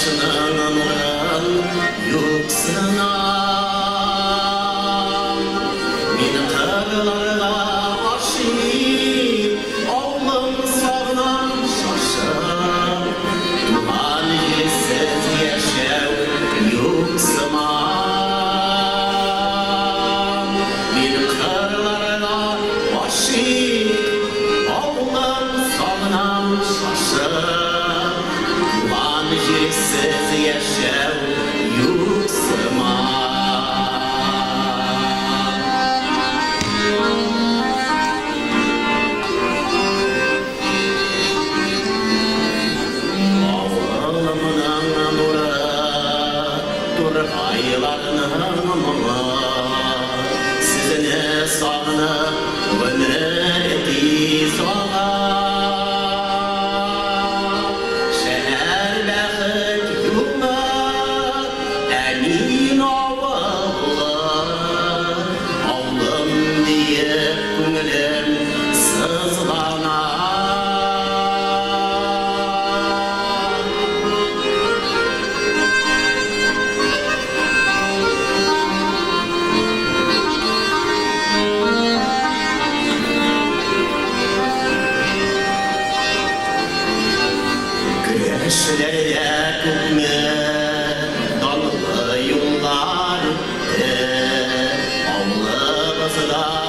başının nuran yuksuna Meni kırlarla aşıp oğlum sağlam şaşıp Duman yesiz yaşav yuksuma Meni kırlarla aşıp oğlum sağlam şaşıp Siz yaşav yuksuma Ağlamından nura dur aylarının mıla Sizini sağınıp ömür sola Güneşlere gitme, dallı yollar, Allah'ımızla